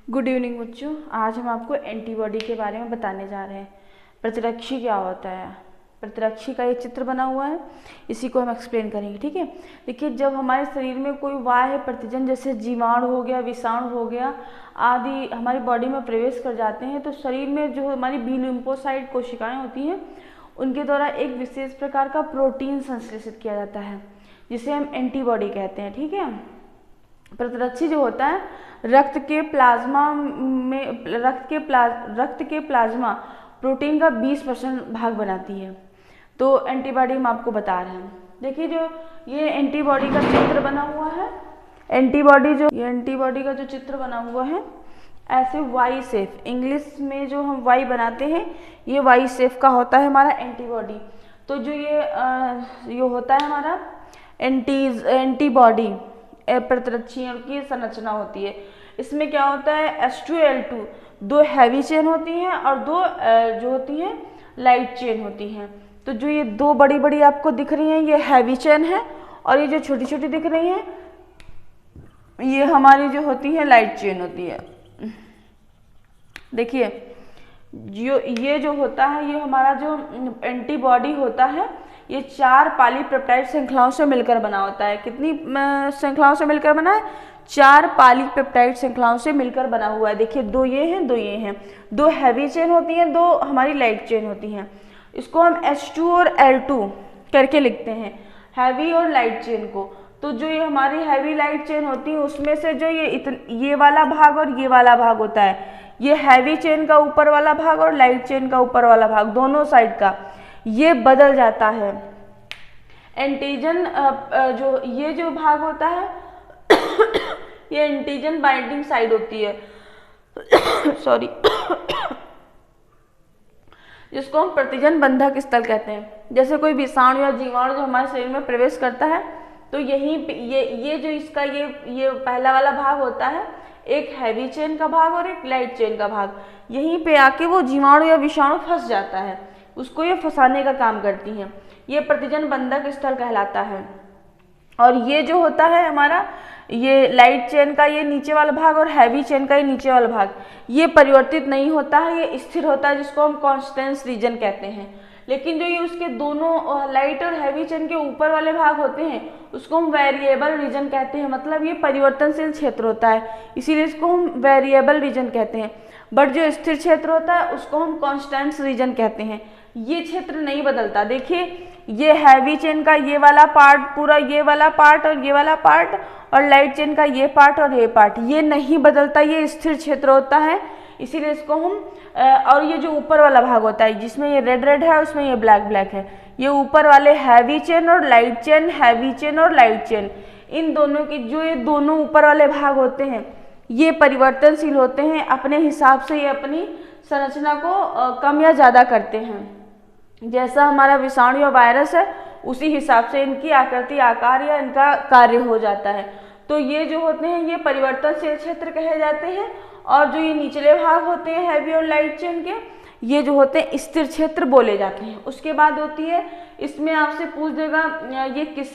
Good evening बच्चों। आज हम आपको एंटीबॉडी के बारे में बताने जा रहे हैं। प्रतिरक्षी क्या होता है? प्रतिरक्षी का ये चित्र बना हुआ है, इसी को हम एक्सप्लेन करेंगे। ठीक है, देखिए, जब हमारे शरीर में कोई बाह्य प्रतिजन जैसे जीवाणु हो गया, विषाणु हो गया आदि हमारी बॉडी में प्रवेश कर जाते हैं, तो शरीर में जो हमारी बी लिम्फोसाइट कोशिकाएं होती हैं, उनके द्वारा एक विशेष प्रकार का प्रोटीन संश्लेषित किया जाता है, जिसे हम एंटीबॉडी कहते हैं। ठीक है, प्रतिरक्षी जो होता है रक्त के प्लाज्मा प्रोटीन का 20% भाग बनाती है। तो एंटीबॉडी हम आपको बता रहे हैं। देखिए, जो ये एंटीबॉडी का चित्र बना हुआ है, एंटीबॉडी का जो चित्र बना हुआ है ऐसे वाई शेप, इंग्लिश में जो हम वाई बनाते हैं, ये वाई शेप का होता है हमारा एंटीबॉडी। तो जो ये होता है हमारा एंटीबॉडी प्रतिरक्षियों की संरचना होती है। इसमें क्या होता है, H2L2 दो हैवी चेन होती हैं और दो जो होती हैं लाइट चेन होती हैं। तो जो ये दो बड़ी बड़ी आपको दिख रही हैं, ये हैवी चेन है, और ये जो छोटी छोटी दिख रही हैं, ये हमारी जो होती है लाइट चेन होती है। देखिए, ये जो होता है, ये हमारा जो एंटीबॉडी होता है, ये 4 पॉलीपेप्टाइड श्रृंखलाओं से मिलकर बना होता है। कितनी श्रृंखलाओं से मिलकर बना है? 4 पॉलीपेप्टाइड श्रृंखलाओं से मिलकर बना हुआ है। देखिए, दो ये हैं, दो ये हैं, दो हैवी चेन होती हैं, दो हमारी लाइट चेन होती हैं। इसको हम H2 और L2 करके लिखते हैं, हैवी और लाइट चेन को। तो जो ये हमारी हैवी लाइट चेन होती है, उसमें से जो ये वाला भाग और ये वाला भाग होता है, ये हैवी चेन का ऊपर वाला भाग और लाइट चेन का ऊपर वाला भाग, दोनों साइड का, ये बदल जाता है। एंटीजन जो ये जो भाग होता है ये एंटीजन बाइंडिंग साइड होती है सॉरी जिसको हम प्रतिजन बंधक स्थल कहते हैं। जैसे कोई विषाणु या जीवाणु जो हमारे शरीर में प्रवेश करता है, तो यहीं पे ये जो इसका ये पहला वाला भाग होता है, एक हैवी चेन का भाग और एक लाइट चेन का भाग, यहीं पे आके वो जीवाणु या विषाणु फंस जाता है, उसको ये फंसाने का काम करती हैं। ये प्रतिजन बंधक स्थल कहलाता है। और ये जो होता है हमारा, ये लाइट चेन का ये नीचे वाला भाग और हैवी चेन का ये नीचे वाला भाग, ये परिवर्तित नहीं होता है, ये स्थिर होता है, जिसको हम कांस्टेंस रीजन कहते हैं। लेकिन जो ये उसके दोनों लाइट और हैवी चेन के ऊपर वाले भाग होते हैं, उसको हम वेरिएबल रीजन कहते हैं। मतलब ये परिवर्तनशील क्षेत्र होता है, इसीलिए इसको हम वेरिएबल रीजन कहते हैं। बट जो स्थिर क्षेत्र होता है, उसको हम कांस्टेंट रीजन कहते हैं। ये क्षेत्र नहीं बदलता। देखिए, ये हैवी चेन का ये वाला पार्ट, पूरा ये वाला पार्ट और ये वाला पार्ट, और लाइट चेन का ये पार्ट और ये पार्ट, ये नहीं बदलता, ये स्थिर क्षेत्र होता है, इसीलिए इसको हम और ये जो ऊपर वाला भाग होता है, जिसमें ये रेड रेड है, उसमें ये ब्लैक ब्लैक है, ये ऊपर वाले हैवी चेन और लाइट चेन, हैवी चेन और लाइट चेन, इन दोनों की जो ये दोनों ऊपर वाले भाग होते हैं, ये परिवर्तनशील होते हैं। अपने हिसाब से ये अपनी संरचना को कम या ज़्यादा करते हैं। जैसा हमारा विषाणु या वायरस है, उसी हिसाब से इनकी आकृति, आकार या इनका कार्य हो जाता है। तो ये जो होते हैं, ये परिवर्तनशील क्षेत्र कहे जाते हैं। और जो ये निचले भाग होते हैं हैवी और लाइट चेन के, ये जो होते हैं स्थिर क्षेत्र बोले जाते हैं। उसके बाद होती है, इसमें आपसे पूछ देगा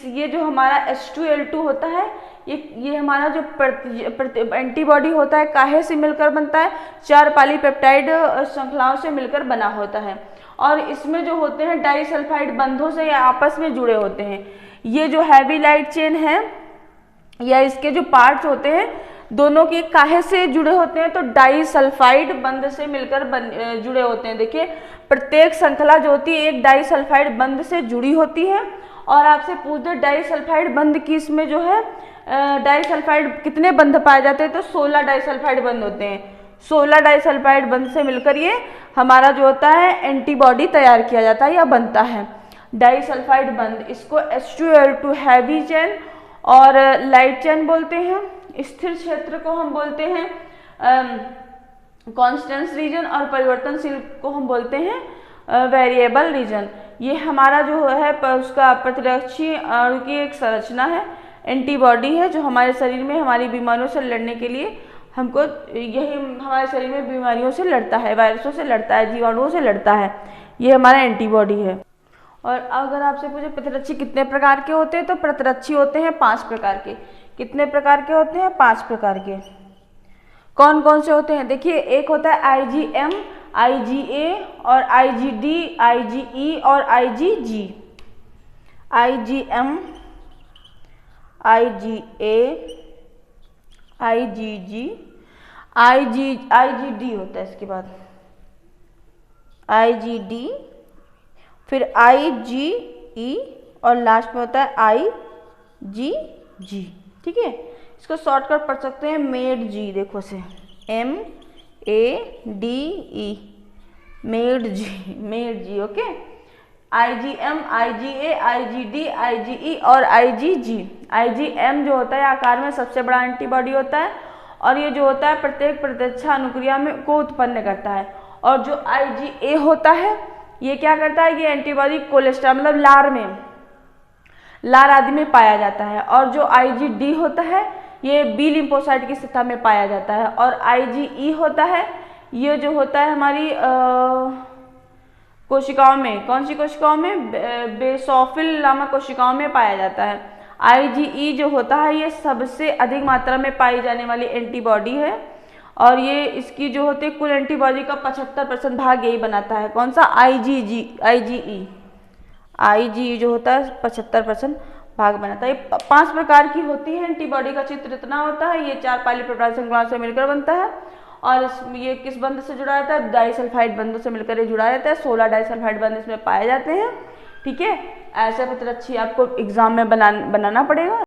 ये जो हमारा H2L2 होता है, ये हमारा जो एंटीबॉडी होता है, काहे से मिलकर बनता है? 4 पॉलीपेप्टाइड श्रृंखलाओं से मिलकर बना होता है। और इसमें जो होते हैं डाइसल्फाइड बंधों से या आपस में जुड़े होते हैं। ये जो हैवी लाइट चेन है या इसके जो पार्ट्स होते हैं, दोनों के काहे से जुड़े होते हैं? तो डाइसल्फाइड बंध से मिलकर जुड़े होते हैं। देखिए, प्रत्येक श्रृंखला जो होती है एक डाइसल्फाइड बंध से जुड़ी होती है। और आपसे पूछ दे डाइसल्फाइड बंध की, इसमें जो है डाइसल्फाइड कितने बंध पाए जाते हैं? तो 16 डाइसल्फाइड बंध होते हैं। 16 डाइसल्फाइड बंध से मिलकर ये हमारा जो होता है एंटीबॉडी तैयार किया जाता है या बनता है, डाइसल्फाइड बंध। इसको H2L2 हैवी चेन और लाइट चेन बोलते हैं। स्थिर क्षेत्र को हम बोलते हैं कांस्टेंट रीजन, और परिवर्तनशील को हम बोलते हैं वेरिएबल रीजन। ये हमारा जो है उसका प्रतिरक्षी अणु की एक संरचना है, एंटीबॉडी है, जो हमारे शरीर में हमारी बीमारियों से लड़ने के लिए हमको, यही हमारे शरीर में बीमारियों से लड़ता है, वायरसों से लड़ता है, जीवाणुओं से लड़ता है, ये हमारा एंटीबॉडी है। और अगर आपसे पूछे प्रतिरक्षी कितने प्रकार के होते हैं, तो प्रतिरक्षी होते हैं 5 प्रकार के। कितने प्रकार के होते हैं? 5 प्रकार के। कौन कौन से होते हैं? देखिए, एक होता है IgM, IgA और IgD, IgE और IgG। IgM, IgA, IgG, IgD होता है इसके बाद, IgD, फिर IgE और लास्ट में होता है IgG। ठीक है, इसको शॉर्टकट पढ़ सकते हैं मेड जी, देखो से MADE, made G. Okay, IgM, IgA, IgD, IgE और IgG। IgM जो होता है आकार में सबसे बड़ा एंटीबॉडी होता है और ये जो होता है प्रत्येक प्रतिरक्षा अनुक्रिया में को उत्पन्न करता है। और जो IgA होता है ये क्या करता है? ये एंटीबॉडी कोलेस्ट्रॉल मतलब लार आदि में पाया जाता है। और जो IgD होता है ये बी लिम्फोसाइट की सतह में पाया जाता है। और IgE होता है ये जो होता है हमारी कोशिकाओं में, कौन सी कोशिकाओं में? बेसोफिल नामक कोशिकाओं में पाया जाता है। IgE जो होता है ये सबसे अधिक मात्रा में पाई जाने वाली एंटीबॉडी है और ये इसकी जो होती है कुल एंटीबॉडी का 75% भाग यही बनाता है। कौन सा? IgE जो होता है 75% भाग बनाता है। ये 5 प्रकार की होती है एंटीबॉडी का चित्र इतना होता है। ये 4 पॉलीपेप्टाइड श्रृंखलाओं से मिलकर बनता है और ये किस बंध से जुड़ा रहता है? डाइसल्फाइड बंधों से मिलकर ये जुड़ा रहता है। 16 डाइसल्फाइड बंध इसमें पाए जाते हैं। ठीक है, ऐसे प्रतिरक्षी आपको एग्जाम में बनाना पड़ेगा।